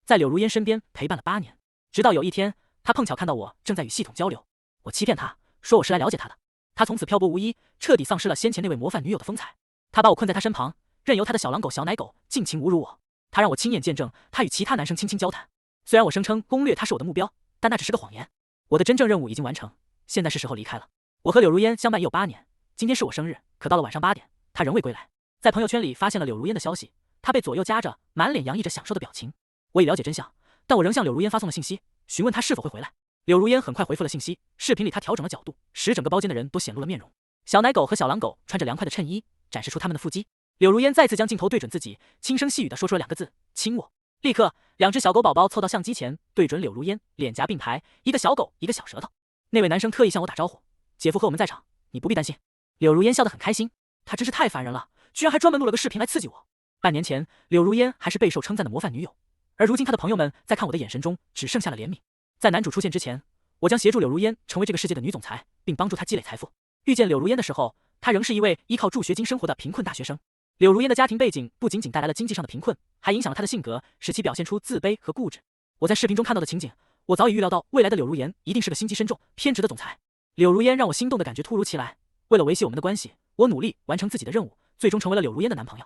在柳如烟身边陪伴了8年，直到有一天，他碰巧看到我正在与系统交流，我欺骗他说我是来了解他的，他从此漂泊无依，彻底丧失了先前那位模范女友的风采。他把我困在他身旁，任由他的小狼狗、小奶狗尽情侮辱我。他让我亲眼见证他与其他男生亲交谈。虽然我声称攻略他是我的目标，但那只是个谎言。我的真正任务已经完成，现在是时候离开了。我和柳如烟相伴已有8年，今天是我生日，可到了晚上8点，他仍未归来。在朋友圈里发现了柳如烟的消息，他被左右夹着，满脸洋溢着享受的表情。我已了解真相，但我仍向柳如烟发送了信息，询问他是否会回来。柳如烟很快回复了信息，视频里他调整了角度，使整个包间的人都显露了面容。小奶狗和小狼狗穿着凉快的衬衣，展示出他们的腹肌。柳如烟再次将镜头对准自己，轻声细语地说出了2个字：亲我。立刻，2只小狗宝宝凑到相机前，对准柳如烟，脸颊并排，一个小狗，一个小舌头。那位男生特意向我打招呼：姐夫和我们在场，你不必担心。柳如烟笑得很开心，他真是太烦人了，居然还专门录了个视频来刺激我。半年前，柳如烟还是备受称赞的模范女友，而如今她的朋友们在看我的眼神中只剩下了怜悯。在男主出现之前，我将协助柳如烟成为这个世界的女总裁，并帮助她积累财富。遇见柳如烟的时候，她仍是一位依靠助学金生活的贫困大学生。柳如烟的家庭背景不仅仅带来了经济上的贫困，还影响了她的性格，使其表现出自卑和固执。我在视频中看到的情景，我早已预料到未来的柳如烟一定是个心机深重、偏执的总裁。柳如烟让我心动的感觉突如其来。为了维系我们的关系，我努力完成自己的任务，最终成为了柳如烟的男朋友。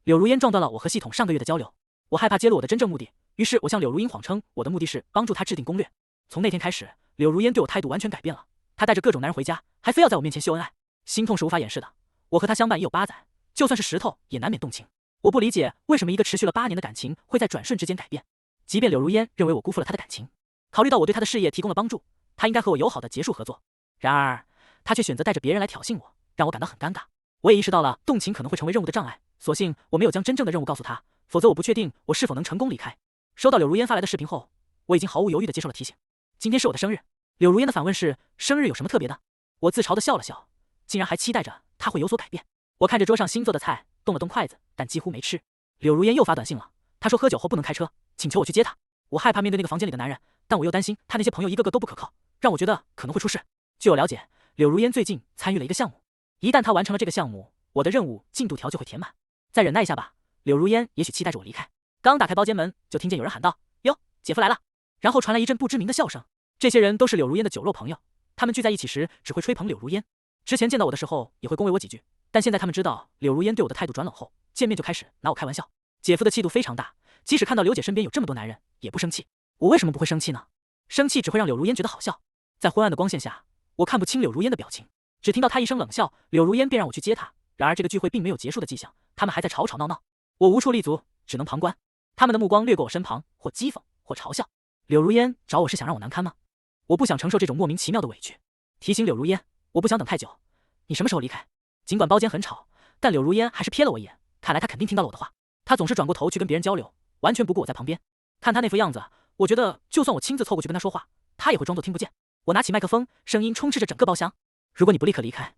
柳如烟撞断了我和系统上个月的交流，我害怕揭露我的真正目的，于是我向柳如烟谎称我的目的是帮助她制定攻略。从那天开始，柳如烟对我态度完全改变了，她带着各种男人回家，还非要在我面前秀恩爱，心痛是无法掩饰的。我和她相伴已有8载，就算是石头也难免动情。我不理解为什么一个持续了8年的感情会在转瞬之间改变。即便柳如烟认为我辜负了她的感情，考虑到我对她的事业提供了帮助，她应该和我友好的结束合作。然而，她却选择带着别人来挑衅我，让我感到很尴尬。我也意识到了动情可能会成为任务的障碍，所幸我没有将真正的任务告诉她，否则我不确定我是否能成功离开。收到柳如烟发来的视频后，我已经毫无犹豫地接受了提醒。今天是我的生日，柳如烟的反问是：生日有什么特别的？我自嘲地笑了笑，竟然还期待着她会有所改变。我看着桌上新做的菜，动了动筷子，但几乎没吃。柳如烟又发短信了，她说喝酒后不能开车，请求我去接她。我害怕面对那个房间里的男人，但我又担心她那些朋友一个个都不可靠，让我觉得可能会出事。据我了解，柳如烟最近参与了一个项目，一旦她完成了这个项目，我的任务进度条就会填满。再忍耐一下吧，柳如烟也许期待着我离开。刚打开包间门，就听见有人喊道：哟，姐夫来了。然后传来一阵不知名的笑声。这些人都是柳如烟的酒肉朋友，他们聚在一起时只会吹捧柳如烟，之前见到我的时候也会恭维我几句，但现在他们知道柳如烟对我的态度转冷后，见面就开始拿我开玩笑。姐夫的气度非常大，即使看到柳姐身边有这么多男人，也不生气。我为什么不会生气呢？生气只会让柳如烟觉得好笑。在昏暗的光线下，我看不清柳如烟的表情，只听到她一声冷笑，柳如烟便让我去接她。然而这个聚会并没有结束的迹象，他们还在吵吵闹闹，我无处立足，只能旁观。他们的目光掠过我身旁，或讥讽，或嘲笑。柳如烟找我是想让我难堪吗？我不想承受这种莫名其妙的委屈。提醒柳如烟，我不想等太久。你什么时候离开？尽管包间很吵，但柳如烟还是瞥了我一眼，看来她肯定听到了我的话。她总是转过头去跟别人交流，完全不顾我在旁边。看她那副样子，我觉得就算我亲自凑过去跟她说话，她也会装作听不见。我拿起麦克风，声音充斥着整个包厢。如果你不立刻离开，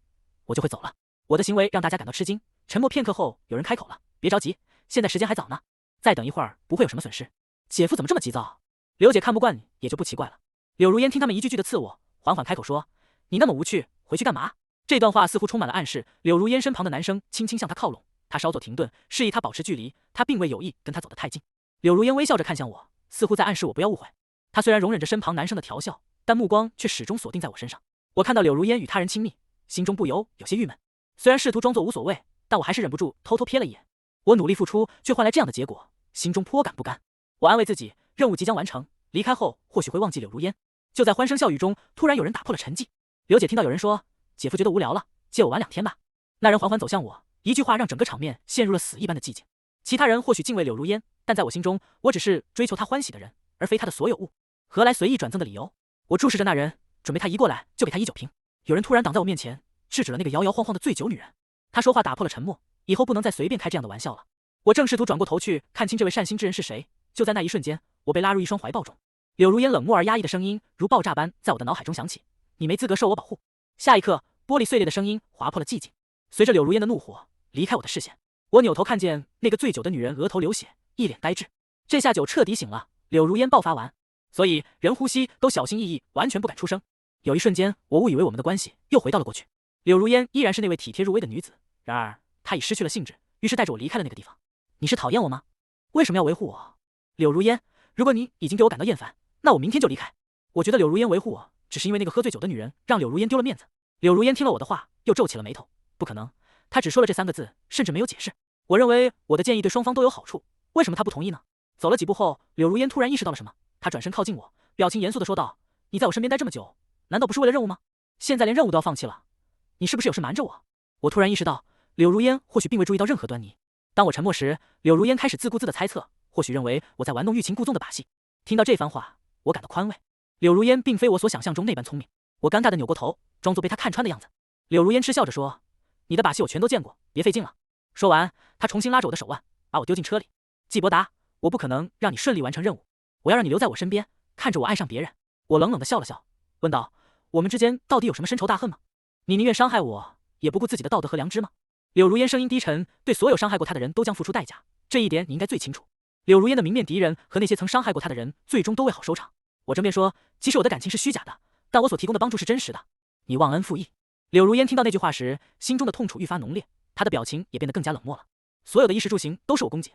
我就会走了。我的行为让大家感到吃惊。沉默片刻后，有人开口了：别着急，现在时间还早呢，再等一会儿不会有什么损失。姐夫怎么这么急躁？刘姐看不惯你也就不奇怪了。柳如烟听他们一句句的刺我，缓缓开口说：你那么无趣，回去干嘛？这段话似乎充满了暗示。柳如烟身旁的男生轻轻向她靠拢，她稍作停顿，示意她保持距离，她并未有意跟她走得太近。柳如烟微笑着看向我，似乎在暗示我不要误会。她虽然容忍着身旁男生的调笑，但目光却始终锁定在我身上。我看到柳如烟与他人亲密，心中不由有些郁闷。虽然试图装作无所谓，但我还是忍不住偷偷瞥了一眼。我努力付出，却换来这样的结果，心中颇感不甘。我安慰自己，任务即将完成，离开后或许会忘记柳如烟。就在欢声笑语中，突然有人打破了沉寂。刘姐听到有人说：姐夫觉得无聊了，借我玩2天吧。那人缓缓走向我，一句话让整个场面陷入了死一般的寂静。其他人或许敬畏柳如烟，但在我心中，我只是追求她欢喜的人，而非她的所有物。何来随意转赠的理由？我注视着那人，准备他一过来就给他1酒瓶。有人突然挡在我面前，制止了那个摇摇晃晃的醉酒女人。他说话打破了沉默，以后不能再随便开这样的玩笑了。我正试图转过头去看清这位善心之人是谁，就在那一瞬间，我被拉入一双怀抱中。柳如烟冷漠而压抑的声音如爆炸般在我的脑海中响起：你没资格受我保护。下一刻，玻璃碎裂的声音划破了寂静。随着柳如烟的怒火离开我的视线，我扭头看见那个醉酒的女人额头流血，一脸呆滞。这下酒彻底醒了。柳如烟爆发完，所以人呼吸都小心翼翼，完全不敢出声。有一瞬间，我误以为我们的关系又回到了过去。柳如烟依然是那位体贴入微的女子，然而她已失去了兴致，于是带着我离开了那个地方。你是讨厌我吗？为什么要维护我？柳如烟，如果你已经对我感到厌烦，那我明天就离开。我觉得柳如烟维护我，只是因为那个喝醉酒的女人让柳如烟丢了面子。柳如烟听了我的话，又皱起了眉头。不可能，她只说了这3个字，甚至没有解释。我认为我的建议对双方都有好处，为什么她不同意呢？走了几步后，柳如烟突然意识到了什么，她转身靠近我，表情严肃地说道：“你在我身边待这么久，难道不是为了任务吗？现在连任务都要放弃了，你是不是有事瞒着我？”我突然意识到，柳如烟或许并未注意到任何端倪。当我沉默时，柳如烟开始自顾自地猜测，或许认为我在玩弄欲擒故纵的把戏。听到这番话，我感到宽慰。柳如烟并非我所想象中那般聪明。我尴尬地扭过头，装作被她看穿的样子。柳如烟嗤笑着说：“你的把戏我全都见过，别费劲了。”说完，她重新拉着我的手腕，把我丢进车里。季伯达，我不可能让你顺利完成任务，我要让你留在我身边，看着我爱上别人。我冷冷地笑了笑，问道：“我们之间到底有什么深仇大恨吗？你宁愿伤害我，也不顾自己的道德和良知吗？”柳如烟声音低沉，对所有伤害过她的人都将付出代价，这一点你应该最清楚。柳如烟的明面敌人和那些曾伤害过她的人，最终都未好收场。我争辩说，即使我的感情是虚假的，但我所提供的帮助是真实的。你忘恩负义。柳如烟听到那句话时，心中的痛楚愈发浓烈，她的表情也变得更加冷漠了。所有的衣食住行都是我供给，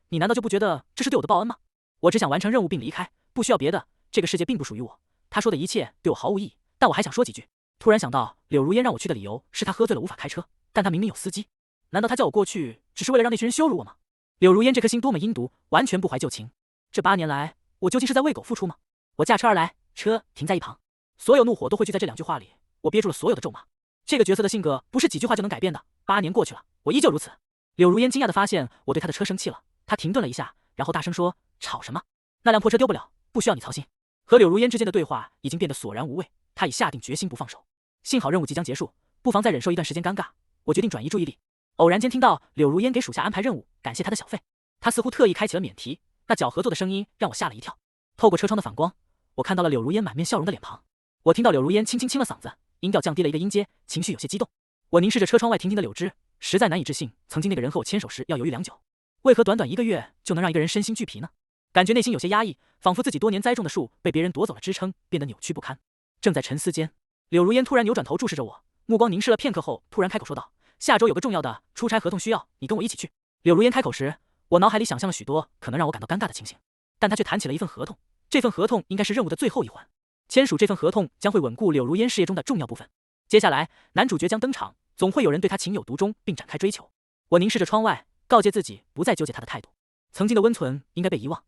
你难道就不觉得这是对我的报恩吗？我只想完成任务并离开，不需要别的，这个世界并不属于我。他说的一切对我毫无意义，但我还想说几句。突然想到，柳如烟让我去的理由是她喝醉了无法开车，但她明明有司机，难道她叫我过去只是为了让那群人羞辱我吗？柳如烟这颗心多么阴毒，完全不怀旧情。这8年来，我究竟是在为狗付出吗？我驾车而来，车停在一旁，所有怒火都汇聚在这2句话里。我憋住了所有的咒骂。这个角色的性格不是几句话就能改变的。8年过去了，我依旧如此。柳如烟惊讶地发现我对她的车生气了，她停顿了一下，然后大声说：“吵什么？那辆破车丢不了，不需要你操心。”和柳如烟之间的对话已经变得索然无味，她已下定决心不放手。幸好任务即将结束，不妨再忍受一段时间尴尬。我决定转移注意力。偶然间听到柳如烟给属下安排任务，感谢她的小费。她似乎特意开启了免提，那搅合作的声音让我吓了一跳。透过车窗的反光，我看到了柳如烟满面笑容的脸庞。我听到柳如烟轻轻清了嗓子，音调降低了一个音阶，情绪有些激动。我凝视着车窗外亭亭的柳枝，实在难以置信，曾经那个人和我牵手时要犹豫良久，为何短短1个月就能让一个人身心俱疲呢？感觉内心有些压抑，仿佛自己多年栽种的树被别人夺走了支撑，变得扭曲不堪。正在沉思间，柳如烟突然扭转头注视着我，目光凝视了片刻后，突然开口说道：“下周有个重要的出差合同需要你跟我一起去。”柳如烟开口时，我脑海里想象了许多可能让我感到尴尬的情形，但她却谈起了一份合同。这份合同应该是任务的最后一环，签署这份合同将会稳固柳如烟事业中的重要部分。接下来，男主角将登场，总会有人对他情有独钟，并展开追求。我凝视着窗外，告诫自己不再纠结他的态度。曾经的温存应该被遗忘。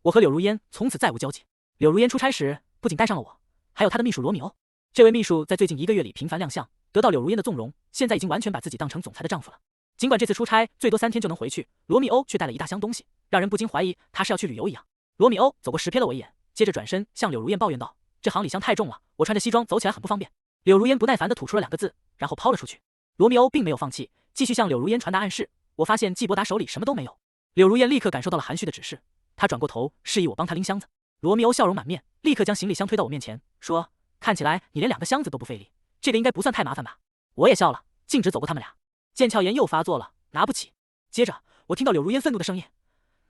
我和柳如烟从此再无交集。柳如烟出差时不仅带上了我，还有他的秘书罗密欧。这位秘书在最近1个月里频繁亮相，得到柳如烟的纵容，现在已经完全把自己当成总裁的丈夫了。尽管这次出差最多3天就能回去，罗密欧却带了一大箱东西，让人不禁怀疑他是要去旅游一样。罗密欧走过时瞥了我一眼，接着转身向柳如烟抱怨道：“这行李箱太重了，我穿着西装走起来很不方便。”柳如烟不耐烦地吐出了2个字，然后抛了出去。罗密欧并没有放弃，继续向柳如烟传达暗示。我发现季伯达手里什么都没有。柳如烟立刻感受到了含蓄的指示，她转过头示意我帮她拎箱子。罗密欧笑容满面，立刻将行李箱推到我面前，说：“看起来你连2个箱子都不费力，这个应该不算太麻烦吧？”我也笑了，径直走过他们俩。腱鞘炎又发作了，拿不起。接着我听到柳如烟愤怒的声音：“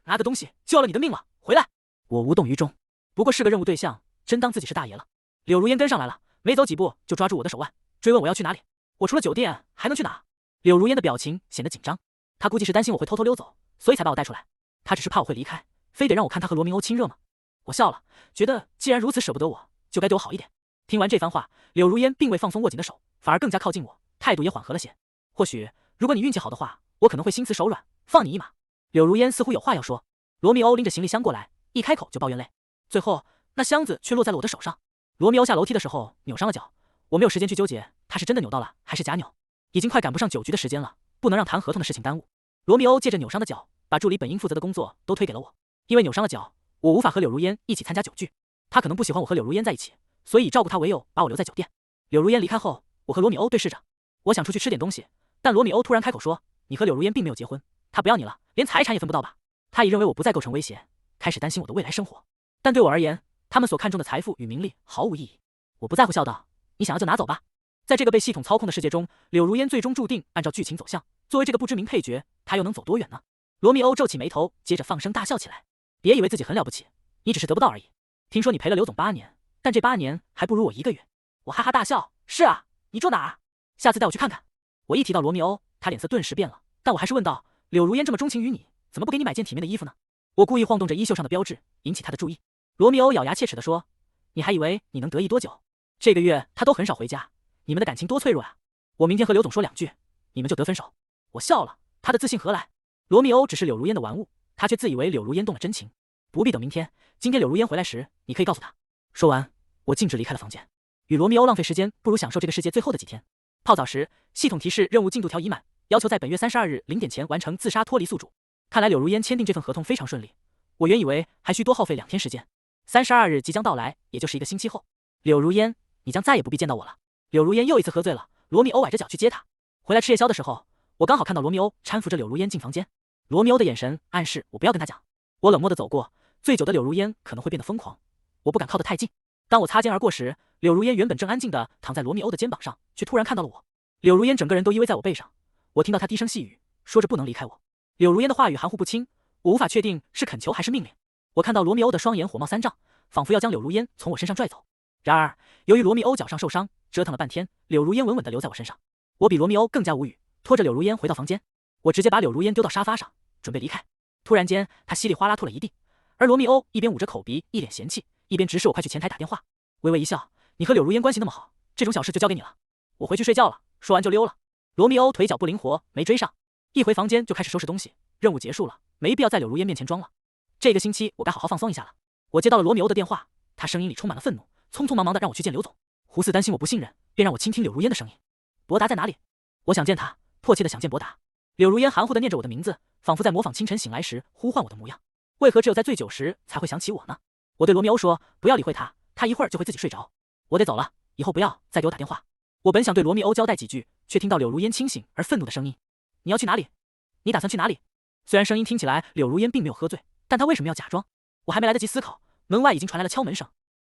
拿个东西就要了你的命了，回来！”我无动于衷，不过是个任务对象，真当自己是大爷了。柳如烟跟上来了，没走几步就抓住我的手腕，追问我要去哪里。我除了酒店还能去哪？柳如烟的表情显得紧张，她估计是担心我会偷偷溜走，所以才把我带出来。她只是怕我会离开，非得让我看她和罗密欧亲热吗？我笑了，觉得既然如此舍不得我，就该对我好一点。听完这番话，柳如烟并未放松握紧的手，反而更加靠近我，态度也缓和了些。或许如果你运气好的话，我可能会心慈手软，放你一马。柳如烟似乎有话要说。罗密欧拎着行李箱过来，一开口就抱怨累，最后那箱子却落在了我的手上。罗密欧下楼梯的时候扭伤了脚，我没有时间去纠结他是真的扭到了还是假扭，已经快赶不上酒局的时间了，不能让谈合同的事情耽误。罗密欧借着扭伤的脚，把助理本应负责的工作都推给了我。因为扭伤了脚，我无法和柳如烟一起参加酒聚，他可能不喜欢我和柳如烟在一起，所以以照顾他为由把我留在酒店。柳如烟离开后，我和罗密欧对视着，我想出去吃点东西，但罗密欧突然开口说：“你和柳如烟并没有结婚，他不要你了，连财产也分不到吧？”他已认为我不再构成威胁，开始担心我的未来生活。但对我而言，他们所看重的财富与名利毫无意义。我不在乎，笑道：“你想要就拿走吧。”在这个被系统操控的世界中，柳如烟最终注定按照剧情走向。作为这个不知名配角，她又能走多远呢？罗密欧皱起眉头，接着放声大笑起来：“别以为自己很了不起，你只是得不到而已。听说你陪了刘总8年，但这8年还不如我1个月。”我哈哈大笑：“是啊，你住哪儿？下次带我去看看。”我一提到罗密欧，他脸色顿时变了，但我还是问道：“柳如烟这么钟情于你，怎么不给你买件体面的衣服呢？”我故意晃动着衣袖上的标志，引起他的注意。罗密欧咬牙切齿地说：“你还以为你能得意多久？这个月他都很少回家，你们的感情多脆弱啊！我明天和刘总说2句，你们就得分手。”我笑了，他的自信何来？罗密欧只是柳如烟的玩物，他却自以为柳如烟动了真情。不必等明天，今天柳如烟回来时，你可以告诉他。说完，我径直离开了房间。与罗密欧浪费时间，不如享受这个世界最后的几天。泡澡时，系统提示任务进度条已满，要求在本月32日0点前完成自杀脱离宿主。看来柳如烟签订这份合同非常顺利，我原以为还需多耗费2天时间。32日即将到来，也就是1个星期后。柳如烟，你将再也不必见到我了。柳如烟又一次喝醉了，罗密欧崴着脚去接她。回来吃夜宵的时候，我刚好看到罗密欧搀扶着柳如烟进房间。罗密欧的眼神暗示我不要跟他讲。我冷漠地走过，醉酒的柳如烟可能会变得疯狂，我不敢靠得太近。当我擦肩而过时，柳如烟原本正安静地躺在罗密欧的肩膀上，却突然看到了我。柳如烟整个人都依偎在我背上，我听到她低声细语，说着不能离开我。柳如烟的话语含糊不清，我无法确定是恳求还是命令。我看到罗密欧的双眼火冒三丈，仿佛要将柳如烟从我身上拽走。然而，由于罗密欧脚上受伤，折腾了半天，柳如烟稳稳地留在我身上。我比罗密欧更加无语，拖着柳如烟回到房间。我直接把柳如烟丢到沙发上，准备离开。突然间，她稀里哗啦吐了一地，而罗密欧一边捂着口鼻，一脸嫌弃，一边指使我快去前台打电话。微微一笑：“你和柳如烟关系那么好，这种小事就交给你了。我回去睡觉了。”说完就溜了。罗密欧腿脚不灵活，没追上，一回房间就开始收拾东西。任务结束了，没必要在柳如烟面前装了。这个星期我该好好放松一下了。我接到了罗密欧的电话，他声音里充满了愤怒，匆匆忙忙的让我去见刘总。胡四担心我不信任，便让我倾听柳如烟的声音。博达在哪里？我想见他，迫切的想见博达。柳如烟含糊的念着我的名字，仿佛在模仿清晨醒来时呼唤我的模样。为何只有在醉酒时才会想起我呢？我对罗密欧说：“不要理会他，他一会儿就会自己睡着。我得走了，以后不要再给我打电话。”我本想对罗密欧交代几句，却听到柳如烟清醒而愤怒的声音：“你要去哪里？你打算去哪里？”虽然声音听起来柳如烟并没有喝醉，但她为什么要假装？我还没来得及思考，门外已经传来了敲门声。